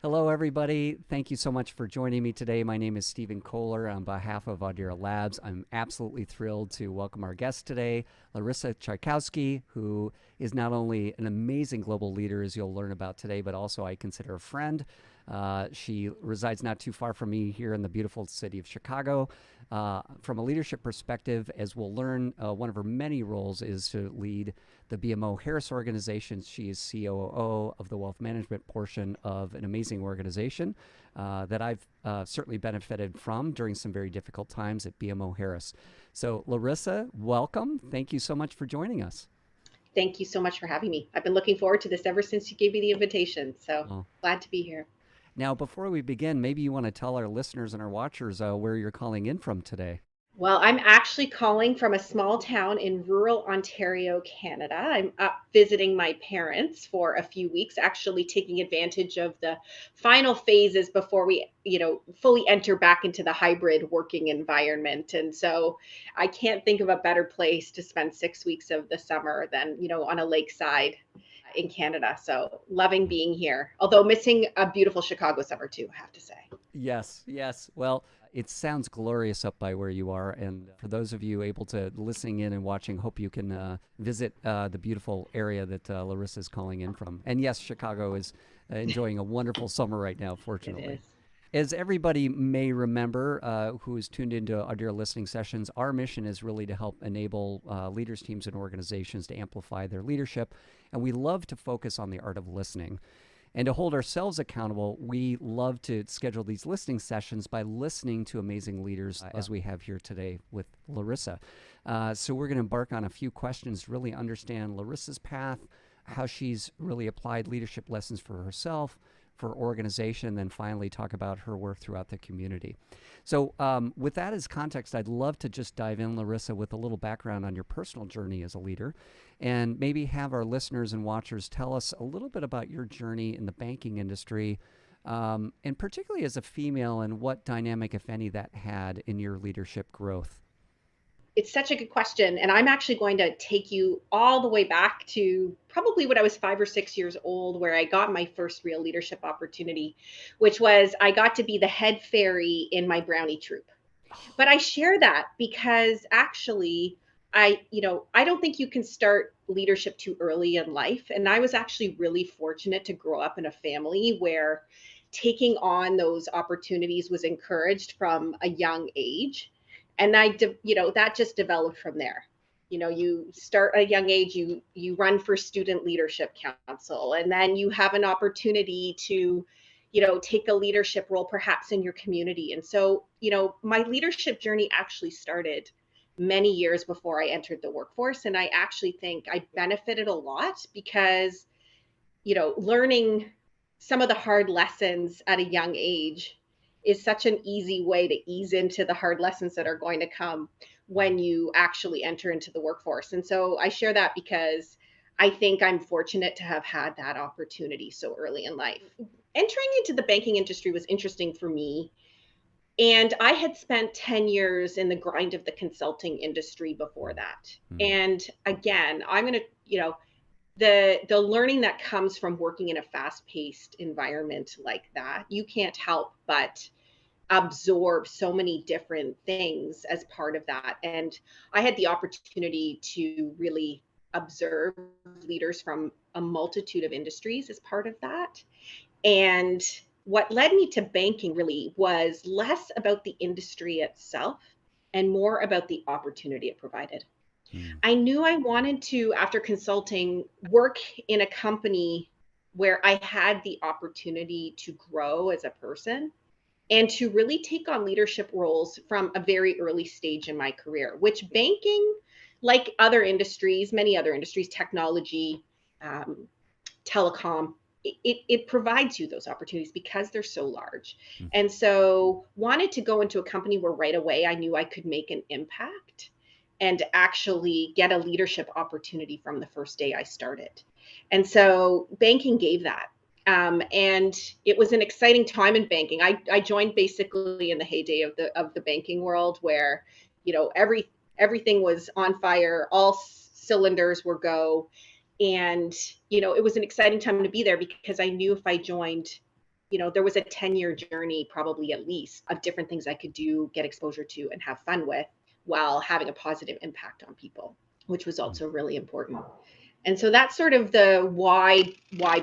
Hello, everybody. Thank you so much for joining me today. My name is Stephen Kohler. On behalf of Audira Labs, I'm absolutely thrilled to welcome our guest today, Larissa Chaikowsky, who is not only an amazing global leader, as you'll learn about today, but also I consider a friend. She resides not too far from me here in the beautiful city of Chicago. From a leadership perspective, as we'll learn, one of her many roles is to lead the BMO Harris organization. She is COO of the wealth management portion of an amazing organization that I've certainly benefited from during some very difficult times at BMO Harris. So, Larissa, welcome. Thank you so much for joining us. Thank you so much for having me. I've been looking forward to this ever since you gave me the invitation. So Uh, glad to be here. Now, before we begin, maybe you want to tell our listeners and our watchers where you're calling in from today. Well, I'm actually calling from a small town in rural Ontario, Canada. I'm up visiting my parents for a few weeks, actually taking advantage of the final phases before we, fully enter back into the hybrid working environment. And so I can't think of a better place to spend 6 weeks of the summer than, on a lakeside in Canada. So loving being here, although missing a beautiful Chicago summer too, I have to say. Yes, yes. Well, it sounds glorious up by where you are. And for those of you able to listening in and watching, hope you can visit the beautiful area that Larissa is calling in from. And yes, Chicago is enjoying a wonderful summer right now, It fortunately. is. As everybody may remember who is tuned into our dear listening sessions, our mission is really to help enable leaders, teams, and organizations to amplify their leadership. And we love to focus on the art of listening. And to hold ourselves accountable, we love to schedule these listening sessions by listening to amazing leaders, as we have here today with Larissa. So we're going to embark on a few questions, to really understand Larissa's path, how she's really applied leadership lessons for herself, for organization, and then finally talk about her work throughout the community. So, with that as context, I'd love to just dive in, Larissa, with a little background on your personal journey as a leader, and maybe have our listeners and watchers tell us a little bit about your journey in the banking industry, and particularly as a female, and what dynamic, if any, that had in your leadership growth. It's such a good question. And I'm actually going to take you all the way back to probably when I was 5 or 6 years old, where I got my first real leadership opportunity, which was I got to be the head fairy in my brownie troop. But I share that because actually, I don't think you can start leadership too early in life. And I was actually really fortunate to grow up in a family where taking on those opportunities was encouraged from a young age. And that just developed from there. You start at a young age, you run for student leadership council, and then you have an opportunity to take a leadership role perhaps in your community. And so my leadership journey actually started many years before I entered the workforce, and I actually think I benefited a lot because learning some of the hard lessons at a young age is such an easy way to ease into the hard lessons that are going to come when you actually enter into the workforce. And so I share that because I think I'm fortunate to have had that opportunity so early in life. Entering into the banking industry was interesting for me. And I had spent 10 years in the grind of the consulting industry before that. Mm-hmm. And again, I'm going to, the learning that comes from working in a fast-paced environment like that, you can't help but absorb so many different things as part of that. And I had the opportunity to really observe leaders from a multitude of industries as part of that. And what led me to banking really was less about the industry itself and more about the opportunity it provided. I knew I wanted to, after consulting, work in a company where I had the opportunity to grow as a person and to really take on leadership roles from a very early stage in my career, which banking, like other industries, many other industries, technology, um, telecom, it provides you those opportunities because they're so large. And so wanted to go into a company where right away I knew I could make an impact and actually get a leadership opportunity from the first day I started. And so banking gave that. And it was an exciting time in banking. I joined basically in the heyday of the banking world where, everything was on fire, all cylinders were go. And it was an exciting time to be there because I knew if I joined there was a 10-year journey, probably at least, of different things I could do, get exposure to, and have fun with while having a positive impact on people, which was also really important. And so that's sort of the why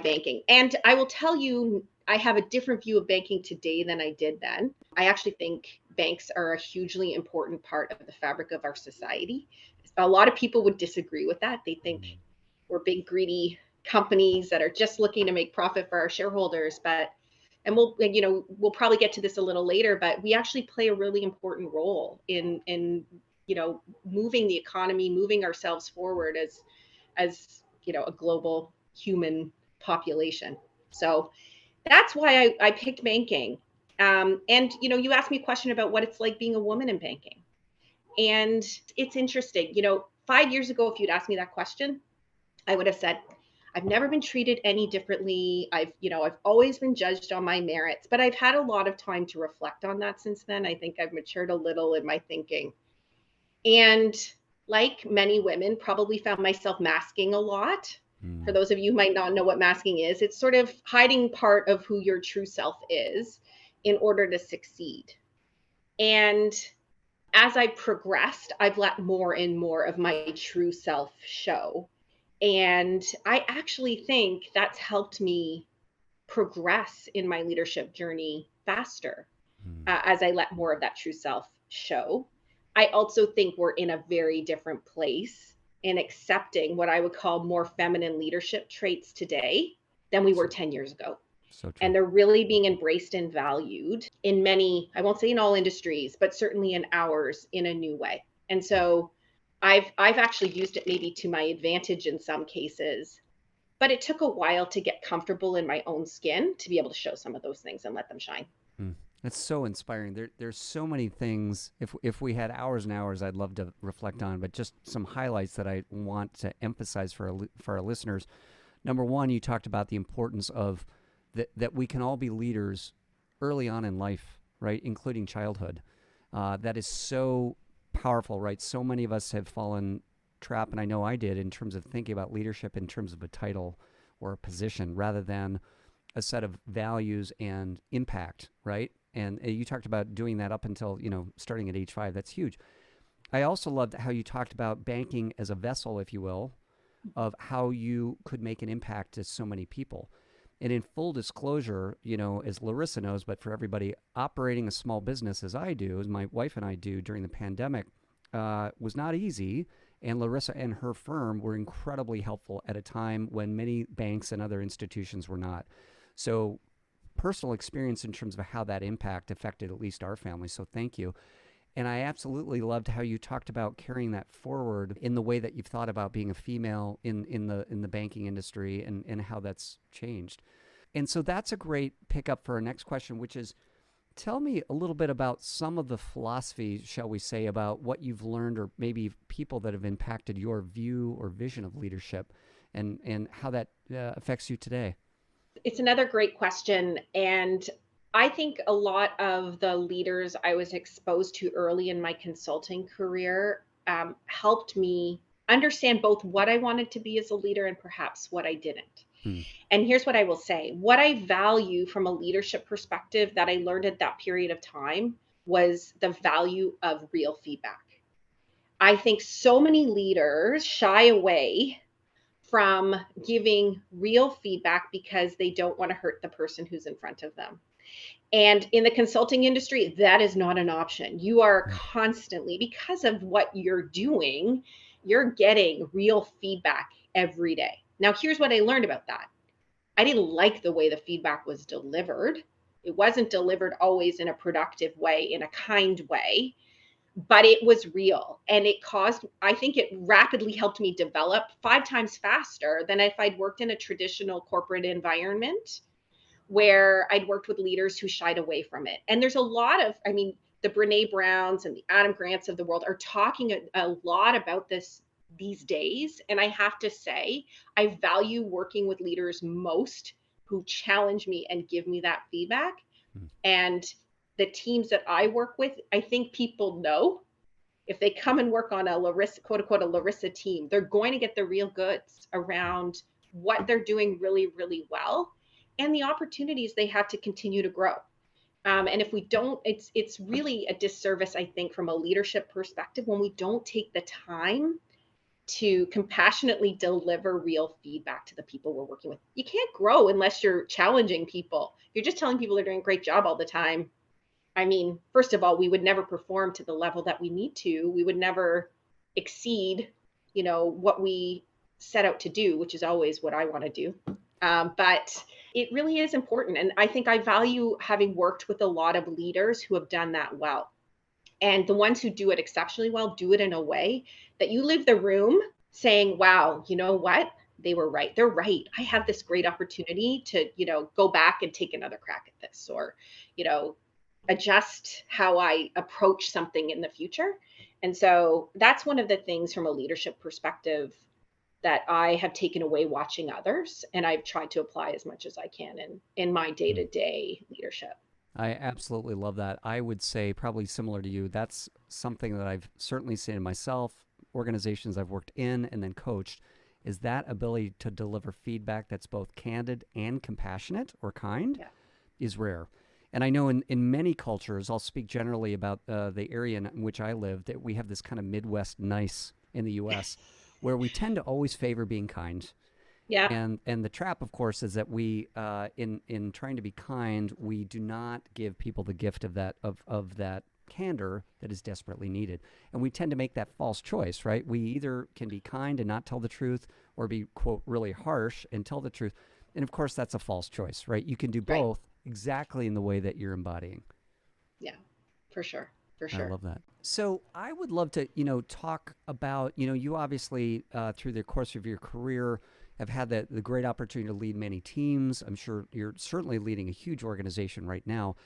banking. And I will tell you, I have a different view of banking today than I did then. I actually think banks are a hugely important part of the fabric of our society. A lot of people would disagree with that. They think we're big, greedy companies that are just looking to make profit for our shareholders. But, and we'll probably get to this a little later, but we actually play a really important role in moving the economy, moving ourselves forward as a global human population. So that's why I picked banking. And you asked me a question about what it's like being a woman in banking, and it's interesting. 5 years ago, if you'd asked me that question, I would have said, I've never been treated any differently. I've always been judged on my merits, but I've had a lot of time to reflect on that since then. I think I've matured a little in my thinking. And like many women, probably found myself masking a lot. For those of you who might not know what masking is, it's sort of hiding part of who your true self is in order to succeed. And as I progressed, I've let more and more of my true self show. And I actually think that's helped me progress in my leadership journey faster as I let more of that true self show. I also think we're in a very different place in accepting what I would call more feminine leadership traits today than we were 10 years ago. So true. And they're really being embraced and valued in many, I won't say in all industries, but certainly in ours in a new way. And so I've actually used it maybe to my advantage in some cases, but it took a while to get comfortable in my own skin to be able to show some of those things and let them shine. That's so inspiring. There's so many things. If we had hours and hours, I'd love to reflect on, but just some highlights that I want to emphasize for our listeners. Number one, you talked about the importance of that we can all be leaders early on in life, right, including childhood. That is so powerful, right? So many of us have fallen trap, and I know I did, in terms of thinking about leadership in terms of a title or a position rather than a set of values and impact, right? And you talked about doing that up until, starting at age 5. That's huge. I also loved how you talked about banking as a vessel, if you will, of how you could make an impact to so many people. And in full disclosure, as Larissa knows, but for everybody, operating a small business as I do, as my wife and I do during the pandemic, was not easy. And Larissa and her firm were incredibly helpful at a time when many banks and other institutions were not. So personal experience in terms of how that impact affected at least our family. So thank you. And I absolutely loved how you talked about carrying that forward in the way that you've thought about being a female in the banking industry and how that's changed. And so that's a great pickup for our next question, which is, tell me a little bit about some of the philosophy, shall we say, about what you've learned or maybe people that have impacted your view or vision of leadership and how that affects you today. It's another great question. And I think a lot of the leaders I was exposed to early in my consulting career helped me understand both what I wanted to be as a leader and perhaps what I didn't. And here's what I will say. What I value from a leadership perspective that I learned at that period of time was the value of real feedback. I think so many leaders shy away from giving real feedback because they don't want to hurt the person who's in front of them. And in the consulting industry, that is not an option. You are constantly, because of what you're doing, you're getting real feedback every day. Now, here's what I learned about that. I didn't like the way the feedback was delivered. It wasn't delivered always in a productive way, in a kind way, but it was real. And I think it rapidly helped me develop 5 times faster than if I'd worked in a traditional corporate environment where I'd worked with leaders who shied away from it. And there's a lot of, the Brene Browns and the Adam Grants of the world are talking a lot about this these days. And I have to say, I value working with leaders most who challenge me and give me that feedback. And the teams that I work with, I think people know if they come and work on a Larissa, quote unquote, a Larissa team, they're going to get the real goods around what they're doing really, really well and the opportunities they have to continue to grow. And if we don't, it's really a disservice, I think, from a leadership perspective, when we don't take the time to compassionately deliver real feedback to the people we're working with. You can't grow unless you're challenging people. You're just telling people they're doing a great job all the time. I mean, first of all, we would never perform to the level that we need to. We would never exceed, what we set out to do, which is always what I want to do. But it really is important. And I think I value having worked with a lot of leaders who have done that well. And the ones who do it exceptionally well do it in a way that you leave the room saying, wow, you know what? They were right. They're right. I have this great opportunity to, go back and take another crack at this, or, adjust how I approach something in the future. And so that's one of the things from a leadership perspective that I have taken away watching others, and I've tried to apply as much as I can in my day-to-day leadership. I absolutely love that. I would say, probably similar to you, that's something that I've certainly seen in myself, organizations I've worked in and then coached, is that ability to deliver feedback that's both candid and compassionate or kind Yeah. is rare. And I know in many cultures, I'll speak generally about the area in which I live, that we have this kind of Midwest nice in the US where we tend to always favor being kind. Yeah. And the trap, of course, is that we, in trying to be kind, we do not give people the gift of that candor that is desperately needed, and we tend to make that false choice, right? We either can be kind and not tell the truth, or be, quote, really harsh and tell the truth, and of course that's a false choice, right? You can do Right. both exactly in the way that you're embodying. Yeah. For sure. For I sure. love that. So I would love to, talk about, you obviously, through the course of your career, have had the great opportunity to lead many teams. I'm sure you're certainly leading a huge organization right now.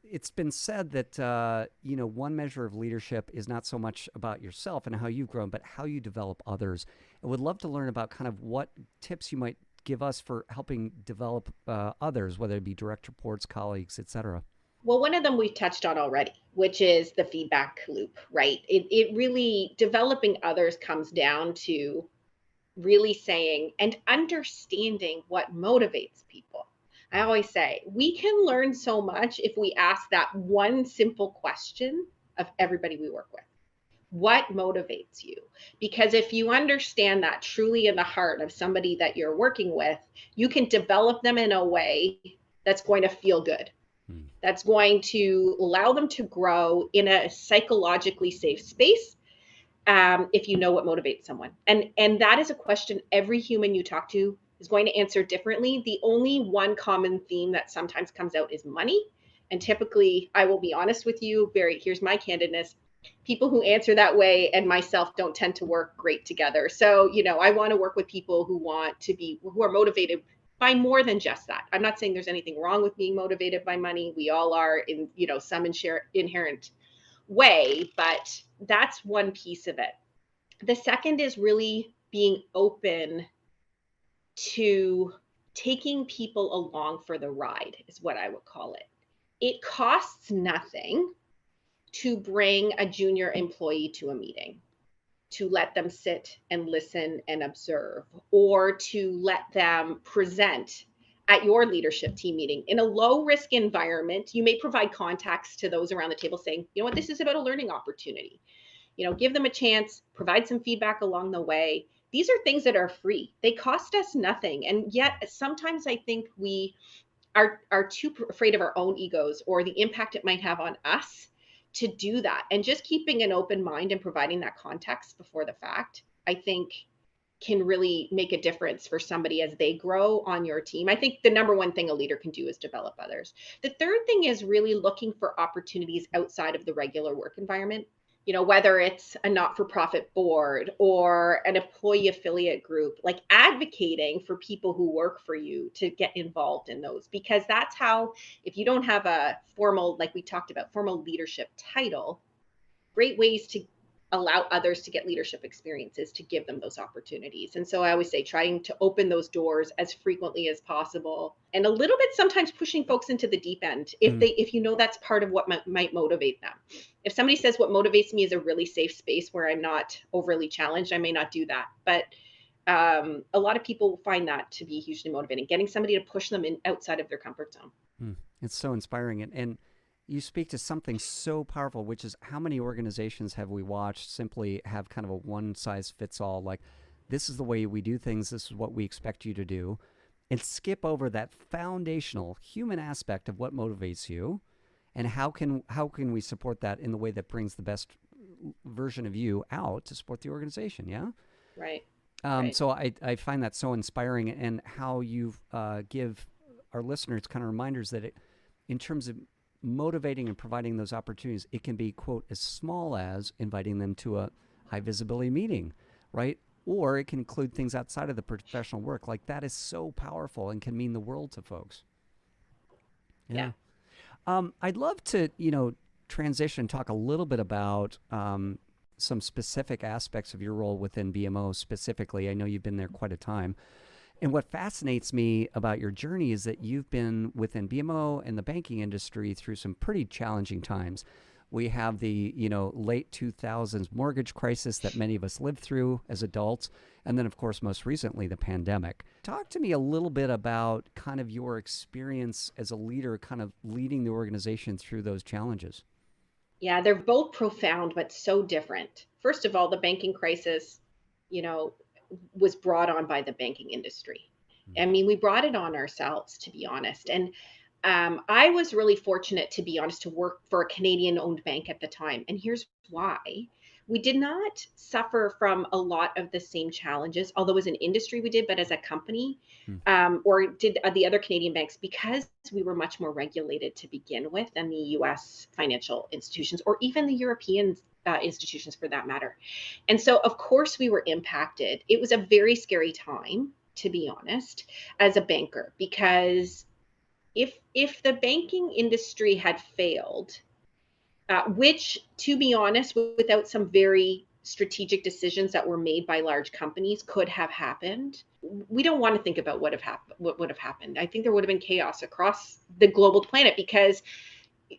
It's been said that, one measure of leadership is not so much about yourself and how you've grown, but how you develop others. I would love to learn about kind of what tips you might give us for helping develop others, whether it be direct reports, colleagues, et cetera. Well, one of them we've touched on already, which is the feedback loop, right? It really, developing others comes down to really saying and understanding what motivates people. I always say we can learn so much if we ask that one simple question of everybody we work with. What motivates you? Because if you understand that truly in the heart of somebody that you're working with, you can develop them in a way that's going to feel good, Hmm. that's going to allow them to grow in a psychologically safe space, if you know what motivates someone. And that is a question every human you talk to is going to answer differently. The only one common theme that sometimes comes out is money. And typically, I will be honest with you, Barry, here's my candidness. People who answer that way and myself don't tend to work great together. So, I want to work with people who are motivated by more than just that. I'm not saying there's anything wrong with being motivated by money. We all are in, some inherent way, but that's one piece of it. The second is really being open to taking people along for the ride, is what I would call it. It costs nothing to bring a junior employee to a meeting, to let them sit and listen and observe, or to let them present at your leadership team meeting in a low risk environment. You may provide context to those around the table saying, you know what, this is about a learning opportunity. Give them a chance, provide some feedback along the way. These are things that are free. They cost us nothing. And yet sometimes I think we are too afraid of our own egos or the impact it might have on us to do that. And just keeping an open mind and providing that context before the fact, I think, can really make a difference for somebody as they grow on your team. I think the number one thing a leader can do is develop others. The third thing is really looking for opportunities outside of the regular work environment. Whether it's a not-for-profit board or an employee affiliate group, like advocating for people who work for you to get involved in those, because that's how, if you don't have a formal, like we talked about, formal leadership title, great ways to allow others to get leadership experiences, to give them those opportunities. And so I always say trying to open those doors as frequently as possible, and a little bit sometimes pushing folks into the deep end if that's part of what might motivate them. If somebody says what motivates me is a really safe space where I'm not overly challenged, I may not do that. But A lot of people find that to be hugely motivating, getting somebody to push them in outside of their comfort zone. It's so inspiring. And you speak to something so powerful, which is how many organizations have we watched simply have kind of a one size fits all, like, this is the way we do things, this is what we expect you to do, and skip over that foundational human aspect of what motivates you and how can we support that in the way that brings the best version of you out to support the organization. Yeah. Right. Right. So I find that so inspiring, and how you give our listeners kind of reminders that in terms of motivating and providing those opportunities, it can be, quote, as small as inviting them to a high visibility meeting, right? Or it can include things outside of the professional work. Like, that is so powerful and can mean the world to folks. Yeah. Yeah. I'd love to, transition, talk a little bit about some specific aspects of your role within BMO specifically. I know you've been there quite a time. And what fascinates me about your journey is that you've been within BMO and the banking industry through some pretty challenging times. We have the, late 2000s mortgage crisis that many of us lived through as adults. And then, of course, most recently, the pandemic. Talk to me a little bit about kind of your experience as a leader, kind of leading the organization through those challenges. Yeah, they're both profound, but so different. First of all, the banking crisis, you know, was brought on by the banking industry. I mean, we brought it on ourselves, to be honest. And I was really fortunate, to be honest, to work for a Canadian owned bank at the time. And here's why. We did not suffer from a lot of the same challenges, although as an industry we did, but as a company, Hmm. or did the other Canadian banks, because we were much more regulated to begin with than the US financial institutions, or even the European institutions for that matter. And so, of course, we were impacted. It was a very scary time, to be honest, as a banker, because if the banking industry had failed, which, to be honest, without some very strategic decisions that were made by large companies, could have happened. We don't want to think about what would have happened. I think there would have been chaos across the global planet, because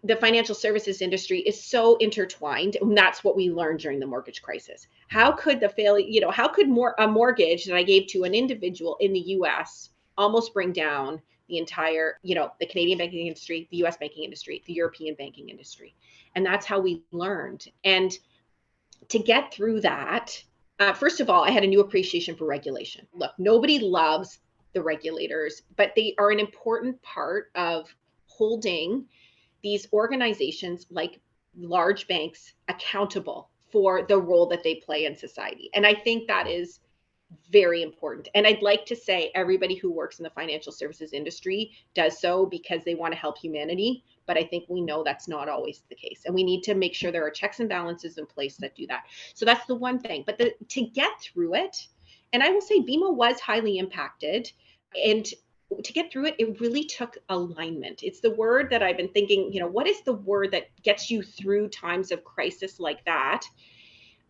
the financial services industry is so intertwined, and that's what we learned during the mortgage crisis. How could the failure, how could a mortgage that I gave to an individual in the US almost bring down the entire, the Canadian banking industry, the US banking industry, the European banking industry? And that's how we learned. And to get through that, first of all, I had a new appreciation for regulation. Look, nobody loves the regulators, but they are an important part of holding these organizations like large banks accountable for the role that they play in society. And I think that is very important. And I'd like to say everybody who works in the financial services industry does so because they want to help humanity. But I think we know that's not always the case. And we need to make sure there are checks and balances in place that do that. So that's the one thing. But to get through it, and I will say BMO was highly impacted. And to get through it, it really took alignment. It's the word that I've been thinking, what is the word that gets you through times of crisis like that?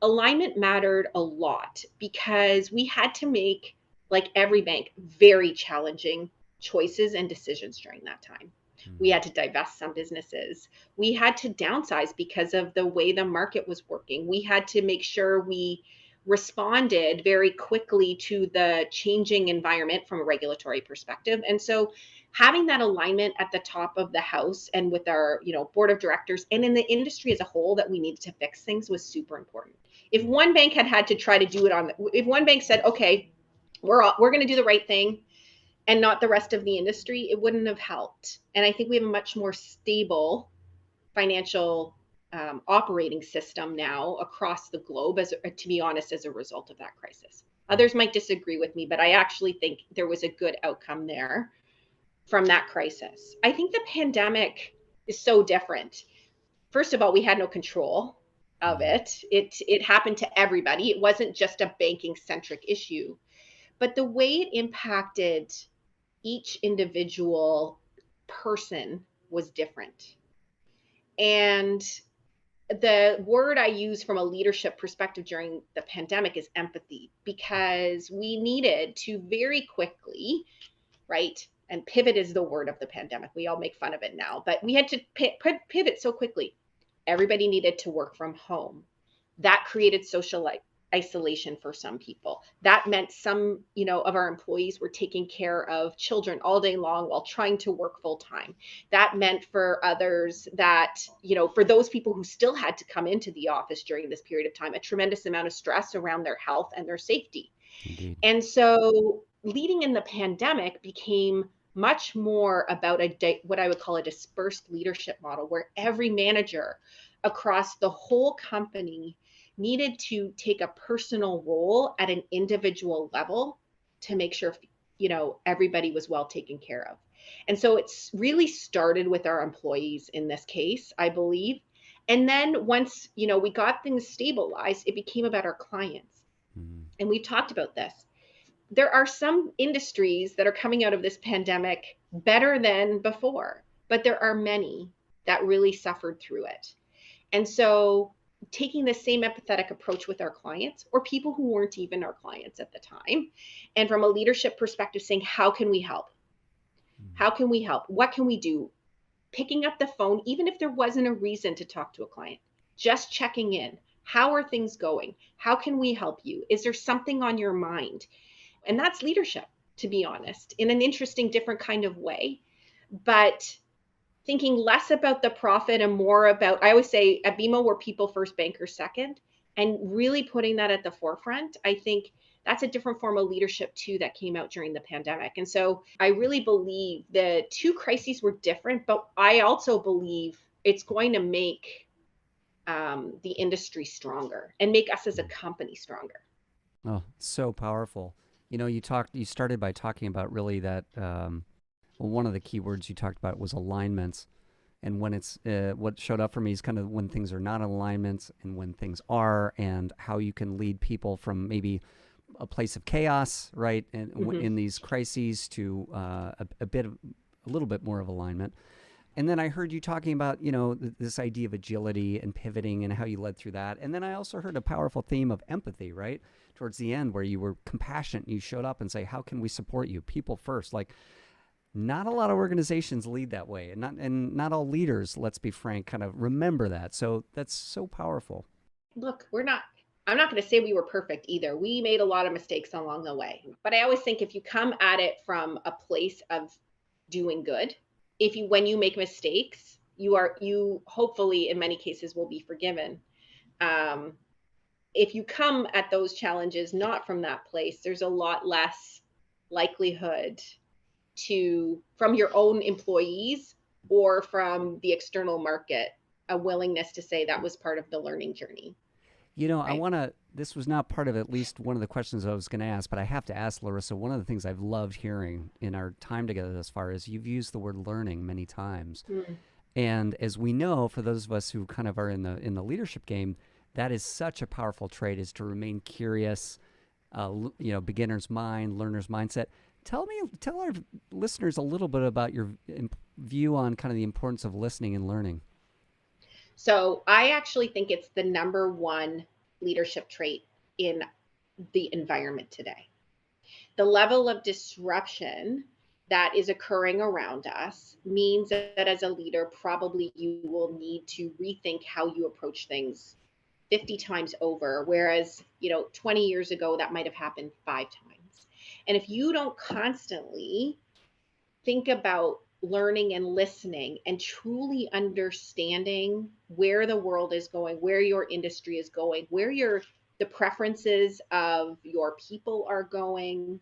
Alignment mattered a lot, because we had to make, like every bank, very challenging choices and decisions during that time. We had to divest some businesses. We had to downsize because of the way the market was working. We had to make sure we responded very quickly to the changing environment from a regulatory perspective. And so having that alignment at the top of the house and with our, board of directors and in the industry as a whole, that we needed to fix things, was super important. If one bank had to try to do it if one bank said, okay, we're going to do the right thing, and not the rest of the industry, it wouldn't have helped. And I think we have a much more stable financial operating system now across the globe, to be honest, as a result of that crisis. Others might disagree with me, but I actually think there was a good outcome there from that crisis. I think the pandemic is so different. First of all, we had no control of it. It happened to everybody. It wasn't just a banking centric issue, but the way it impacted each individual person was different. And the word I use from a leadership perspective during the pandemic is empathy, because we needed to very quickly, right? And pivot is the word of the pandemic. We all make fun of it now, but we had to pivot so quickly. Everybody needed to work from home. That created social isolation for some people. That meant some, of our employees were taking care of children all day long while trying to work full time. That meant for others that, for those people who still had to come into the office during this period of time, a tremendous amount of stress around their health and their safety. Indeed. And so leading in the pandemic became much more about what I would call a dispersed leadership model, where every manager across the whole company needed to take a personal role at an individual level to make sure, everybody was well taken care of. And so it's really started with our employees in this case, I believe. And then once, we got things stabilized, it became about our clients. Mm. And we talked about this. There are some industries that are coming out of this pandemic better than before, but there are many that really suffered through it. And so taking the same empathetic approach with our clients, or people who weren't even our clients at the time, and from a leadership perspective, saying, how can we help? How can we help? What can we do? Picking up the phone, even if there wasn't a reason to talk to a client, just checking in. How are things going? How can we help you? Is there something on your mind? And that's leadership, to be honest, in an interesting, different kind of way. But thinking less about the profit and more about, I always say at BMO, we're people first, bankers second, and really putting that at the forefront. I think that's a different form of leadership too that came out during the pandemic. And so I really believe the two crises were different, but I also believe it's going to make the industry stronger and make us as a company stronger. Oh, so powerful. You started by talking about really that, well, one of the key words you talked about was alignments. And when it's, what showed up for me is kind of when things are not in alignments and when things are, and how you can lead people from maybe a place of chaos, right? And in these crises to a little bit more of alignment. And then I heard you talking about, this idea of agility and pivoting and how you led through that. And then I also heard a powerful theme of empathy, right? Towards the end, where you were compassionate and you showed up and say, how can we support you? People first. Like, not a lot of organizations lead that way. And not all leaders, let's be frank, kind of remember that. So that's so powerful. Look, I'm not going to say we were perfect either. We made a lot of mistakes along the way. But I always think if you come at it from a place of doing good, when you make mistakes, you hopefully in many cases will be forgiven. Um, if you come at those challenges not from that place, there's a lot less likelihood from your own employees or from the external market, a willingness to say that was part of the learning journey. Right. This was not part of at least one of the questions I was going to ask, but I have to ask, Larissa, one of the things I've loved hearing in our time together thus far is you've used the word learning many times. Mm. And as we know, for those of us who kind of are in the leadership game, that is such a powerful trait, is to remain curious, beginner's mind, learner's mindset. Tell our listeners a little bit about your view on kind of the importance of listening and learning. So I actually think it's the number one leadership trait in the environment today. The level of disruption that is occurring around us means that as a leader, probably you will need to rethink how you approach things 50 times over, whereas 20 years ago that might have happened 5 times. And if you don't constantly think about learning and listening and truly understanding where the world is going, where your industry is going, the preferences of your people are going,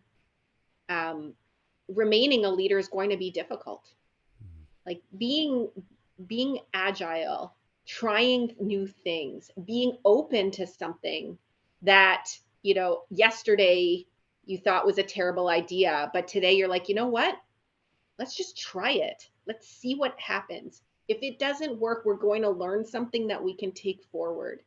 remaining a leader is going to be difficult. Like being agile, trying new things, being open to something that, yesterday you thought was a terrible idea, but today you're like, you know what? Let's just try it. Let's see what happens. If it doesn't work, we're going to learn something that we can take forward.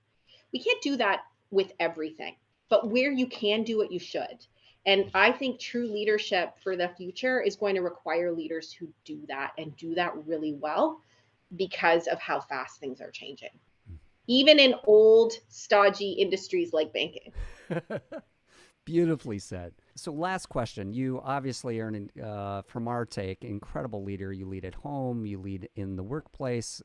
We can't do that with everything, but where you can do it, you should. And I think true leadership for the future is going to require leaders who do that and do that really well because of how fast things are changing, even in old, stodgy industries like banking. Beautifully said. So last question. You obviously are, from our take, incredible leader. You lead at home. You lead in the workplace.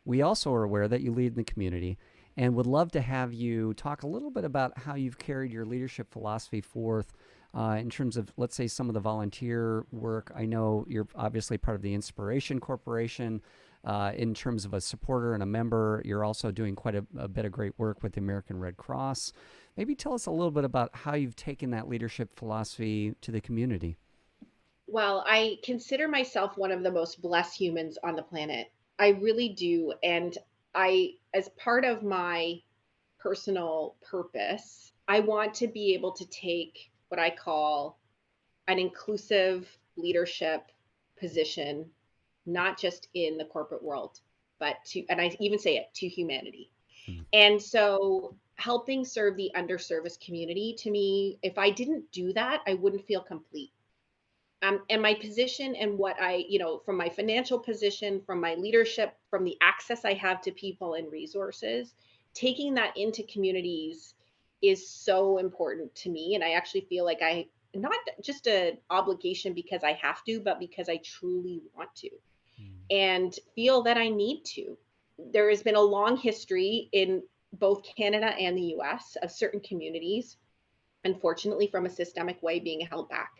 We also are aware that you lead in the community. and would love to have you talk a little bit about how you've carried your leadership philosophy forth in terms of, let's say, some of the volunteer work. I know you're obviously part of the Inspiration Corporation. In terms of a supporter and a member, you're also doing quite a bit of great work with the American Red Cross. Maybe tell us a little bit about how you've taken that leadership philosophy to the community. Well, I consider myself one of the most blessed humans on the planet. I really do. And as part of my personal purpose, I want to be able to take what I call an inclusive leadership position, not just in the corporate world, but and I even say it, to humanity. Hmm. And so helping serve the underserviced community, to me, if I didn't do that, I wouldn't feel complete. And my position and what from my financial position, from my leadership, from the access I have to people and resources, taking that into communities is so important to me. And I actually feel like I, not just an obligation because I have to, but because I truly want to Hmm. and feel that I need to. There has been a long history in both Canada and the US of certain communities, unfortunately, from a systemic way being held back.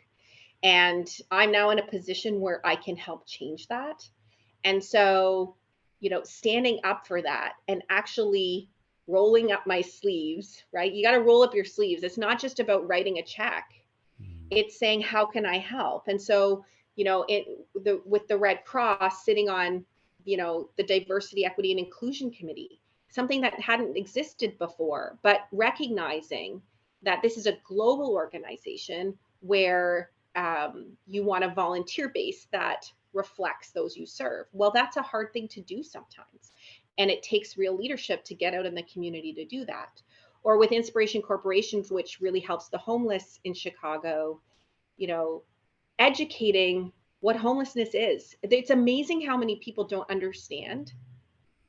And I'm now in a position where I can help change that. And so, standing up for that and actually rolling up my sleeves, right? You got to roll up your sleeves. It's not just about writing a check. Hmm. It's saying, how can I help? And so, with the Red Cross sitting on, the Diversity, Equity, and Inclusion Committee, something that hadn't existed before, but recognizing that this is a global organization where you want a volunteer base that reflects those you serve. Well, that's a hard thing to do sometimes. And it takes real leadership to get out in the community to do that. Or with Inspiration Corporations, which really helps the homeless in Chicago, you know, educating what homelessness is. It's amazing how many people don't understand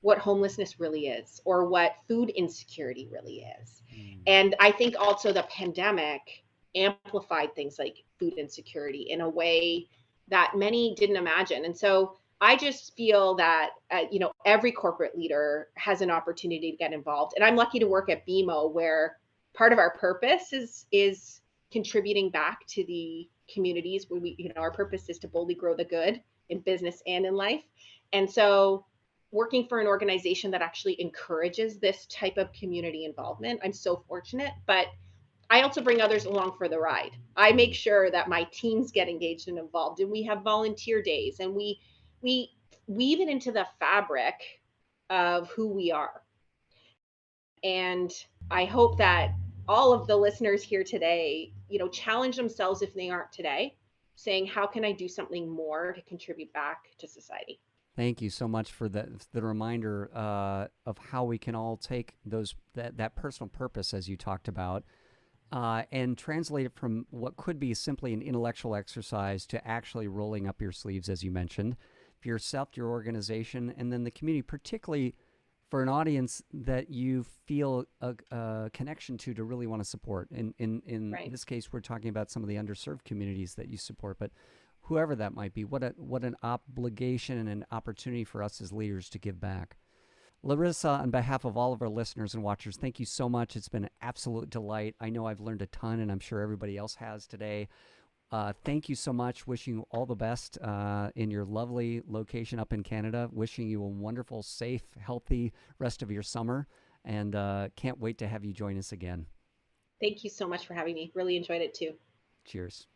what homelessness really is or what food insecurity really is. Hmm. And I think also the pandemic amplified things like food insecurity in a way that many didn't imagine. And so I just feel that every corporate leader has an opportunity to get involved. And I'm lucky to work at BMO, where part of our purpose is contributing back to the communities where our purpose is to boldly grow the good in business and in life. And so working for an organization that actually encourages this type of community involvement, I'm so fortunate. But I also bring others along for the ride. I make Hmm. sure that my teams get engaged and involved, and we have volunteer days, and we weave it into the fabric of who we are. And I hope that all of the listeners here today, challenge themselves if they aren't today, saying, how can I do something more to contribute back to society? Thank you so much for the reminder of how we can all take that personal purpose, as you talked about, and translate it from what could be simply an intellectual exercise to actually rolling up your sleeves, as you mentioned, for yourself, your organization, and then the community, particularly for an audience that you feel a connection to really want to support. In Right. this case, we're talking about some of the underserved communities that you support, but whoever that might be, what an obligation and an opportunity for us as leaders to give back. Larissa, on behalf of all of our listeners and watchers, thank you so much. It's been an absolute delight. I know I've learned a ton, and I'm sure everybody else has today. Thank you so much. Wishing you all the best in your lovely location up in Canada. Wishing you a wonderful, safe, healthy rest of your summer. And can't wait to have you join us again. Thank you so much for having me. Really enjoyed it too. Cheers.